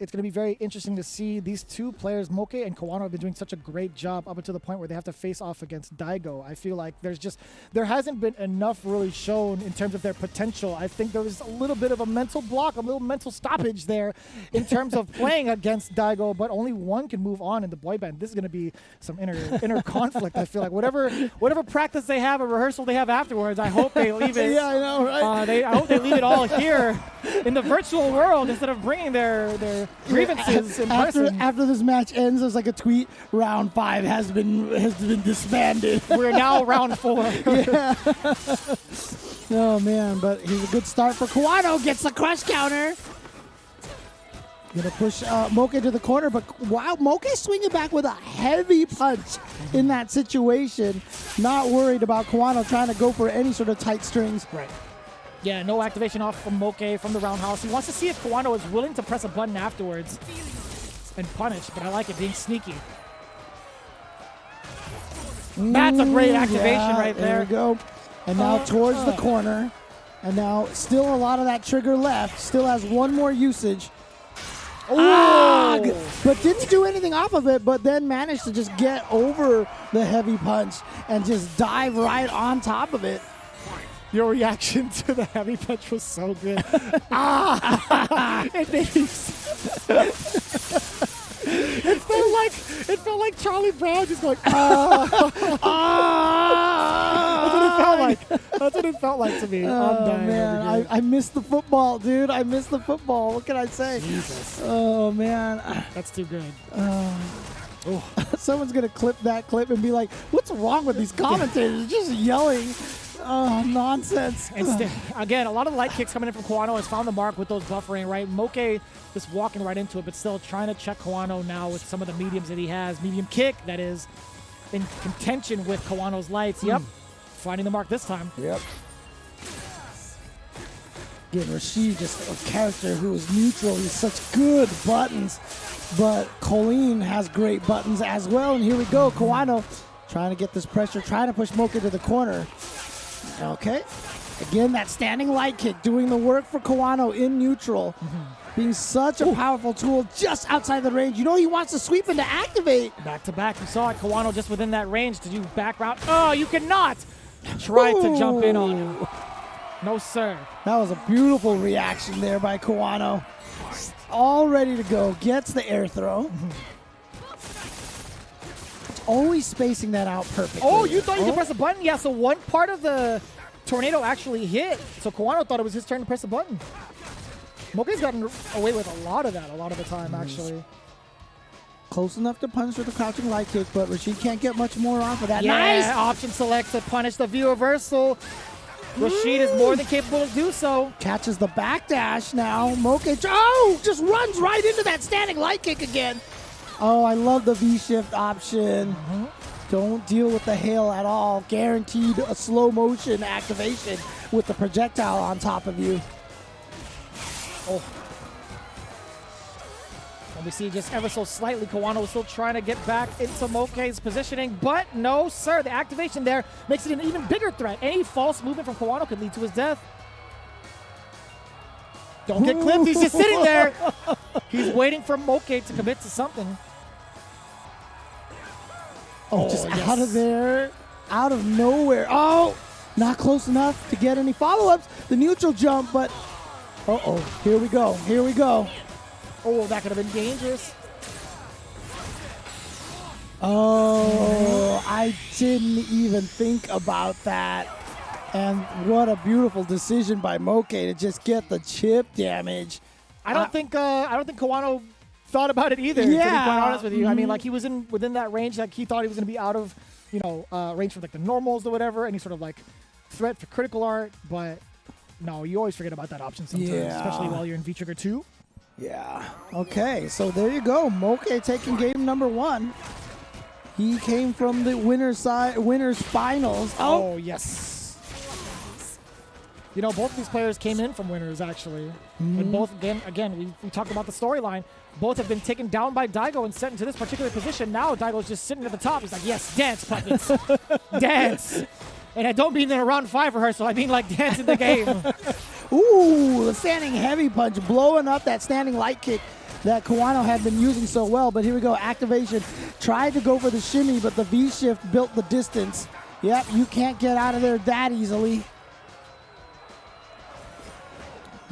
it's going to be very interesting to see these two players. Moke and Kawano have been doing such a great job up until the point where they have to face off against Daigo. I feel like there hasn't been enough really shown in terms of their potential. I think there was a little bit of a mental block, a little mental stoppage there in terms of playing against Daigo, but only one can move on in the boy band. This is going to be some inner conflict. I feel like whatever practice they have, a rehearsal they have afterwards, I hope they leave it. Yeah, I know, right? I hope they leave it all here in the virtual world instead of bringing their grievances in person. After this match ends, there's like a tweet: round 5 has been disbanded. We're now round 4. Yeah. Oh man, but here's a good start for Kawano. Gets the crush counter. Gonna push Moke to the corner, but wow, Moke swinging back with a heavy punch in that situation. Not worried about Kawano trying to go for any sort of tight strings. Right. Yeah, no activation off from Moke from the roundhouse. He wants to see if Kawano is willing to press a button afterwards and punish, but I like it being sneaky. That's a great activation right there. There we go. And now towards the corner. And now still a lot of that trigger left. Still has one more usage. But didn't do anything off of it, but then managed to just get over the heavy punch and just dive right on top of it. Your reaction to the heavy punch was so good. It felt like Charlie Brown just going, That's what it felt like. That's what it felt like to me. Oh, man. I missed the football, dude. I missed the football. What can I say? Jesus. Oh, man. That's too good. Someone's going to clip that clip and be like, what's wrong with these commentators? Just yelling. Oh, nonsense. And again, a lot of the light kicks coming in from Kawano has found the mark with those buffering, right? Moke just walking right into it, but still trying to check Kawano now with some of the mediums that he has. Medium kick, that is, in contention with Kawano's lights. Yep. Finding the mark this time. Yep. Again, Rashid, just a character who is neutral. He's such good buttons, but Kolin has great buttons as well. And here we go. Kawano trying to get this pressure, trying to push Moke to the corner. Okay. Again, that standing light kick doing the work for Kawano in neutral. Being such a powerful tool just outside the range. You know he wants to sweep and to activate. Back to back. You saw it. Kawano just within that range to do back route. Oh, you cannot try to jump in on him. No, sir. That was a beautiful reaction there by Kawano. All ready to go. Gets the air throw. Always spacing that out perfectly. Oh, you thought you could press a button? Yeah, so one part of the tornado actually hit. So Kawano thought it was his turn to press a button. Moke's gotten away with a lot of that a lot of the time, actually. Close enough to punish with a crouching light kick, but Rashid can't get much more off of that. Yeah, nice! Option select to punish the view reversal. Rashid is more than capable to do so. Catches the backdash now. Moke, just runs right into that standing light kick again. Oh, I love the V-shift option. Don't deal with the hail at all. Guaranteed a slow motion activation with the projectile on top of you. And we see just ever so slightly, Kawano is still trying to get back into Moke's positioning, but no, sir. The activation there makes it an even bigger threat. Any false movement from Kawano could lead to his death. Don't get clipped. He's just sitting there. He's waiting for Moke to commit to something. Just out of there, out of nowhere. Oh, not close enough to get any follow-ups. The neutral jump, but here we go. Here we go. Oh, that could have been dangerous. Oh, I didn't even think about that. And what a beautiful decision by Moke to just get the chip damage. I don't think Kawano thought about it either. Yeah. To be quite honest with you, I mean, like he was within that range. Like he thought he was going to be out of, range for like the normals or whatever, any sort of like threat for critical art. But no, you always forget about that option sometimes, especially while you're in V-Trigger 2. Yeah. Okay, so there you go. Moke taking game number 1. He came from the winners finals. Oh, yes. Both of these players came in from winners, actually. And both, again, we talked about the storyline. Both have been taken down by Daigo and sent into this particular position. Now Daigo's just sitting at the top. He's like, yes, dance, puppets. Dance. And I don't mean in a round 5 rehearsal. I mean like dance in the game. Ooh, the standing heavy punch blowing up that standing light kick. that Kawano had been using so well. But here we go, activation. Tried to go for the shimmy, but the V-shift built the distance. Yep, you can't get out of there that easily.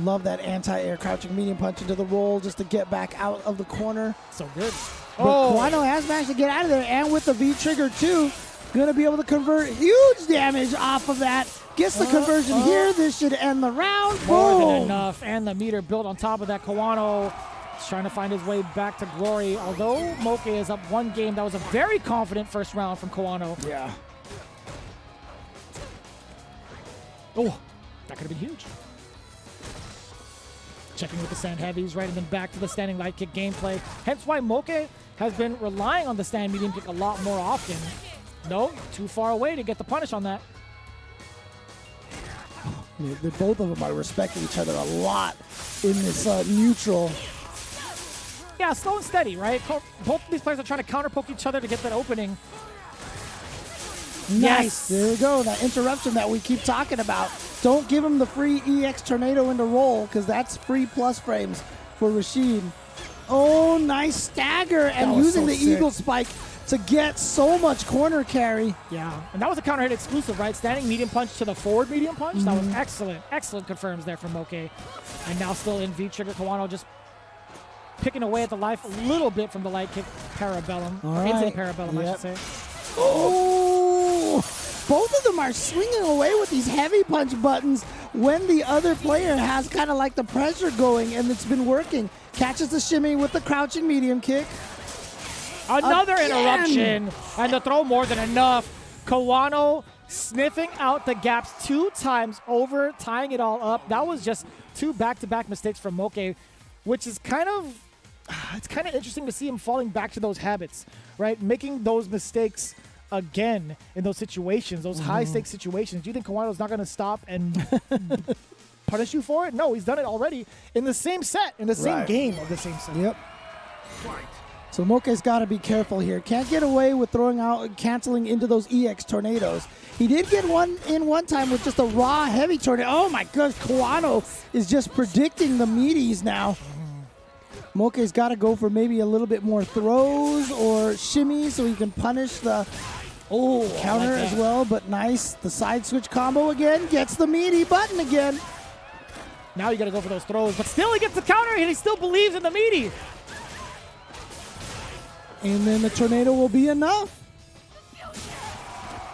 Love that anti-air crouching medium punch into the roll just to get back out of the corner. So good. But Kawano has managed to get out of there, and with the V-trigger too, going to be able to convert huge damage off of that. Gets the conversion here. This should end the round. More Boom. than enough. And the meter built on top of that. Kawano is trying to find his way back to glory. Although Moke is up one game, that was a very confident first round from Kawano. Yeah. Oh, that could have been huge. Checking with the stand heavies, right, and then back to the standing light kick gameplay. Hence why Moke has been relying on the stand medium kick a lot more often. No, too far away to get the punish on that. Both of them are respecting each other a lot in this neutral. Yeah, slow and steady, right? Both of these players are trying to counter-poke each other to get that opening. Nice. Yes. There we go. That interruption that we keep talking about. Don't give him the free EX tornado into roll, because that's free plus frames for Rashid. Oh, nice stagger. And using the eagle spike to get so much corner carry. Yeah, and that was a counter hit exclusive, right? Standing medium punch to the forward medium punch. That was excellent. Excellent confirms there from Moke. And now still in V-trigger. Kawano just picking away at the life a little bit from the light kick parabellum. Or into the parabellum, I should say. Oh! Both of them are swinging away with these heavy punch buttons when the other player has kind of like the pressure going, and it's been working. Catches the shimmy with the crouching medium kick. Another interruption, and the throw more than enough. Kawano sniffing out the gaps 2 times over, tying it all up. That was just 2 back-to-back mistakes from Moke, which is it's kind of interesting to see him falling back to those habits, right? Making those mistakes again in those situations, those high-stakes situations. Do you think Kawano's not going to stop and punish you for it? No, he's done it already in the same set, in the same game of the same set. Yep. So Moke's got to be careful here. Can't get away with throwing out, canceling into those EX tornadoes. He did get one time with just a raw heavy tornado. Oh my gosh, Kawano is just predicting the meaties now. Moke's got to go for maybe a little bit more throws or shimmy so he can punish the counter as well. But nice. The side switch combo again. Gets the meaty button again. Now you got to go for those throws. But still he gets the counter and he still believes in the meaty. And then the tornado will be enough.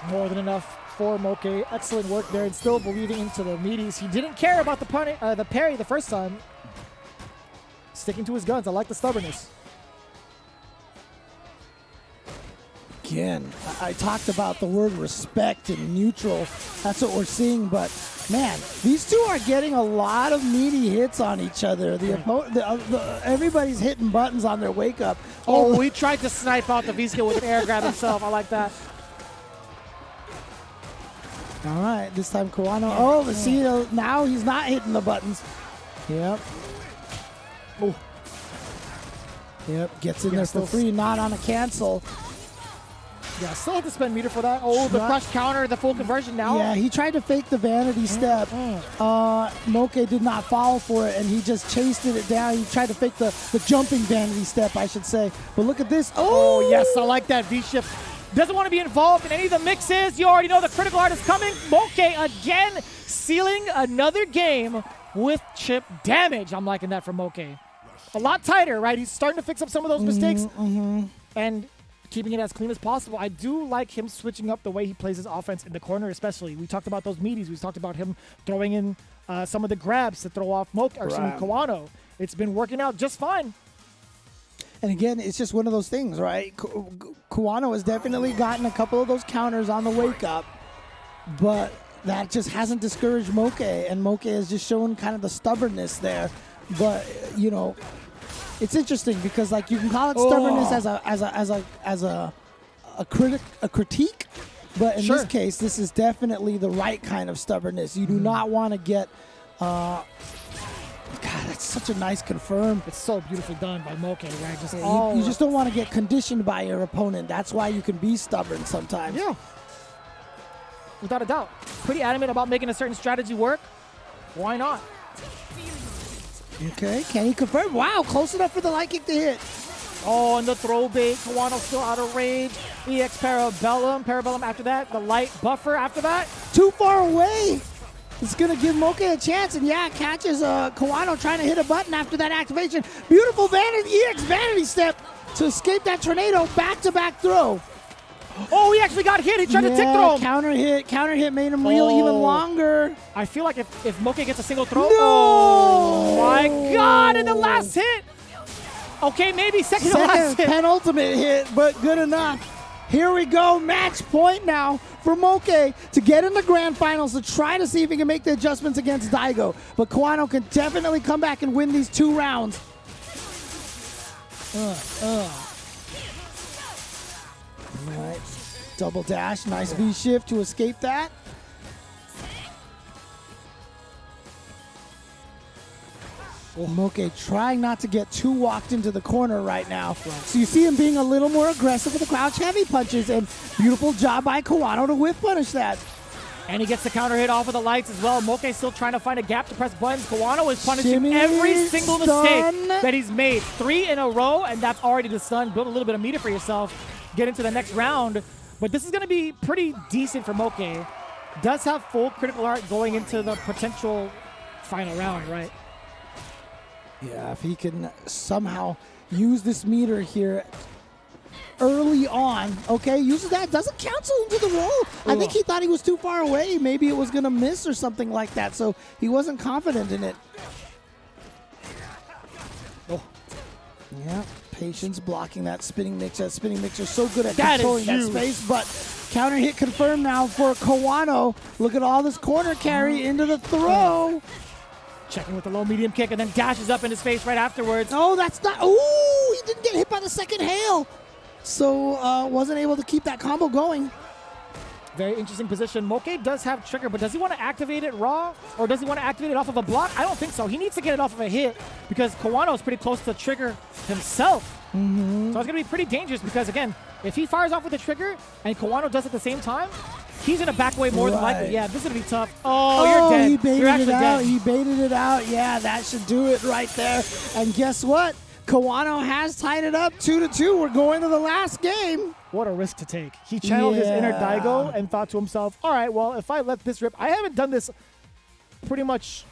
More than enough for Moke. Excellent work there and still believing into the meaties. He didn't care about the parry the first time. Sticking to his guns. I like the stubbornness. Again, I talked about the word respect and neutral. That's what we're seeing. But, man, these two are getting a lot of meaty hits on each other. Everybody's hitting buttons on their wake-up. Oh, he tried to snipe out the V-skill with an air grab himself. I like that. All right, this time Kawano. Oh, see, now he's not hitting the buttons. Yep. Oh. Yep, gets in there for free, not on a cancel. Yeah, still have to spend meter for that. Oh, the crush counter, the full conversion now. Yeah, he tried to fake the vanity step. Moke did not fall for it, and he just chased it down. He tried to fake the jumping vanity step, I should say. But look at this. Oh, yes, I like that V-shift. Doesn't want to be involved in any of the mixes. You already know the critical art is coming. Moke again sealing another game with chip damage. I'm liking that from Moke. A lot tighter, right? He's starting to fix up some of those mistakes and keeping it as clean as possible. I do like him switching up the way he plays his offense in the corner, especially. We talked about those meaties. We talked about him throwing in some of the grabs to throw off Kawano. It's been working out just fine. And again, it's just one of those things, right? Kawano has definitely gotten a couple of those counters on the wake up, but that just hasn't discouraged Moke, and Moke has just shown kind of the stubbornness there. But you know, it's interesting because like you can call it stubbornness as a critique, but in this case, this is definitely the right kind of stubbornness. You do not want to get. God, that's such a nice confirm. It's so beautifully done by Moke, right? You just don't want to get conditioned by your opponent. That's why you can be stubborn sometimes. Yeah. Without a doubt. Pretty adamant about making a certain strategy work. Why not? Okay, can he confirm? Wow, close enough for the light kick to hit. Oh, and the throw bait. Kawano still out of range. EX Parabellum. Parabellum after that. The light buffer after that. Too far away. It's going to give Moke a chance. And yeah, catches Kawano trying to hit a button after that activation. Beautiful vanity, EX vanity step to escape that tornado. Back-to-back throw. Oh, he actually got hit. He tried to tick throw him. Counter hit made him reel even longer. I feel like if Moke gets a single throw. No! Oh, my God. And the last hit. Okay, maybe second to last hit. Penultimate hit, but good enough. Here we go. Match point now for Moke to get in the grand finals to try to see if he can make the adjustments against Daigo. But Kawano can definitely come back and win these 2 rounds. All right. Double dash. Nice V-shift to escape that. Moke trying not to get too walked into the corner right now. So you see him being a little more aggressive with the crouch heavy punches, and beautiful job by Kawano to whiff punish that. And he gets the counter hit off of the lights as well. Moke still trying to find a gap to press buttons. Kawano is punishing Shimmy, every single mistake stun. that he's made. 3 in a row, and that's already the stun. Build a little bit of meter for yourself. Get into the next round. But this is going to be pretty decent for Moke. Does have full critical art going into the potential final round, right? Yeah, if he can somehow use this meter here early on, okay, uses that, doesn't cancel into the roll. I think he thought he was too far away. Maybe it was going to miss or something like that, so he wasn't confident in it. Oh. Yeah, patience blocking that spinning mixer. That spinning mixer so good at controlling that space, but counter hit confirmed now for Kawano. Look at all this corner carry into the throw. Checking with the low medium kick and then dashes up in his face right afterwards. Oh, that's not. Ooh, he didn't get hit by the second hail. So wasn't able to keep that combo going. Very interesting position. Moke does have trigger, but does he want to activate it raw? Or does he want to activate it off of a block? I don't think so. He needs to get it off of a hit because Kawano is pretty close to the trigger himself. So it's going to be pretty dangerous because, again, if he fires off with the trigger and Kawano does it at the same time, he's going to back away more than likely. Yeah, this is going to be tough. Oh, you're dead. He baited you're actually it out. dead. He baited it out. Yeah, that should do it right there. And guess what? Kawano has tied it up 2-2. We're going to the last game. What a risk to take. He channeled his inner Daigo and thought to himself, all right, well, if I let this rip, I haven't done this pretty much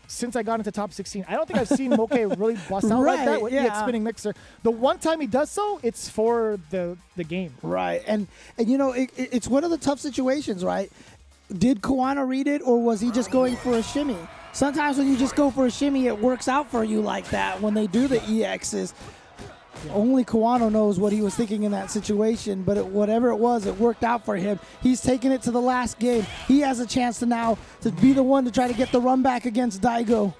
since I got into top 16. I don't think I've seen Moke really bust out like that with EX spinning mixer. The one time he does so, it's for the game. Right. And you know, it's one of the tough situations, right? Did Kawano read it, or was he just going for a shimmy? Sometimes when you just go for a shimmy, it works out for you like that when they do the EXs. Yeah. Only Kawano knows what he was thinking in that situation, but whatever it was, it worked out for him. He's taking it to the last game. He has a chance to now to be the one to try to get the run back against Daigo.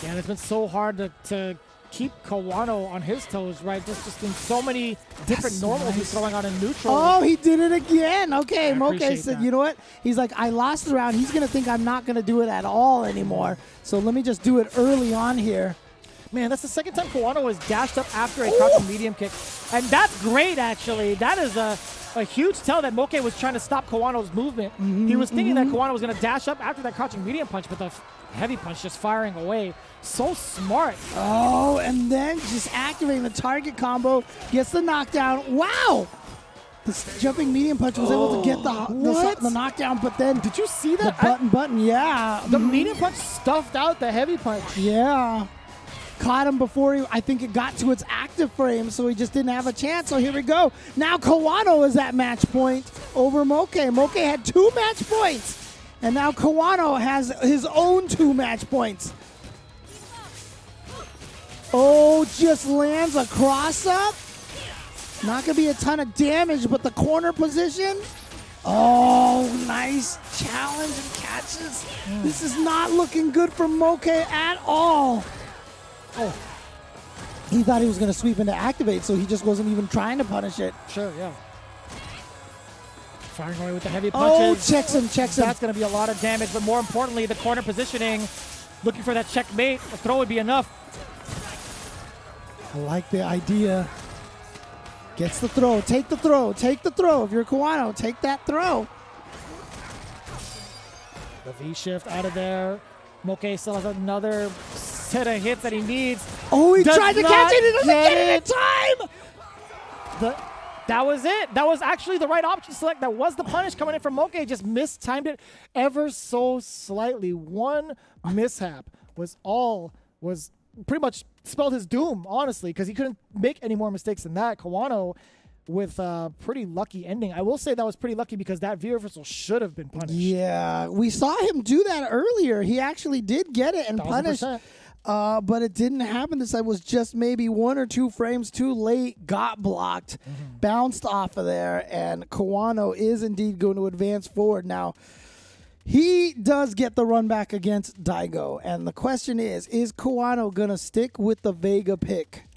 Yeah, and it's been so hard to keep Kawano on his toes, right? There's just been so many different normals he's throwing out in neutral. Oh, he did it again. Okay, Moke said, that. you know what? He's like, I lost the round. He's going to think I'm not going to do it at all anymore. So let me just do it early on here. Man, that's the second time Kawano was dashed up after a crouching medium kick. And that's great, actually. That is a huge tell that Moke was trying to stop Kawano's movement. He was thinking that Kawano was going to dash up after that crouching medium punch, but the heavy punch just firing away. So smart. Oh, and then just activating the target combo, gets the knockdown. Wow! The jumping medium punch was able to get the knockdown, but then did you see that? The button, yeah. The medium punch stuffed out the heavy punch. Yeah. Caught him before I think it got to its active frame, so he just didn't have a chance. So here we go. Now Kawano is at match point over Moke. Moke had 2 match points, and now Kawano has his own 2 match points. Oh, just lands a cross-up. Not going to be a ton of damage, but the corner position. Oh, nice challenge and catches. This is not looking good for Moke at all. Oh, he thought he was going to sweep into activate, so he just wasn't even trying to punish it. Sure, yeah. Firing away with the heavy punches. Oh, checks him. That's going to be a lot of damage, but more importantly, the corner positioning, looking for that checkmate. A throw would be enough. I like the idea. Gets the throw. Take the throw. Take the throw. If you're Kawano, take that throw. The V-shift out of there. Moke still has another set of hits that he needs. Oh, he Does tried to not catch it. He doesn't get get it in time. That was it. That was actually the right option select. That was the punish coming in from Moke. Just mistimed it ever so slightly. One mishap was pretty much spelled his doom, honestly, because he couldn't make any more mistakes than that. Kawano with a pretty lucky ending. I will say that was pretty lucky because that V reversal should have been punished. Yeah, we saw him do that earlier. He actually did get it and punish. 1000%. But it didn't happen this time. It was just maybe 1 or 2 frames too late, got blocked, bounced off of there, and Kawano is indeed going to advance forward. Now, he does get the run back against Daigo, and the question is Kawano going to stick with the Vega pick?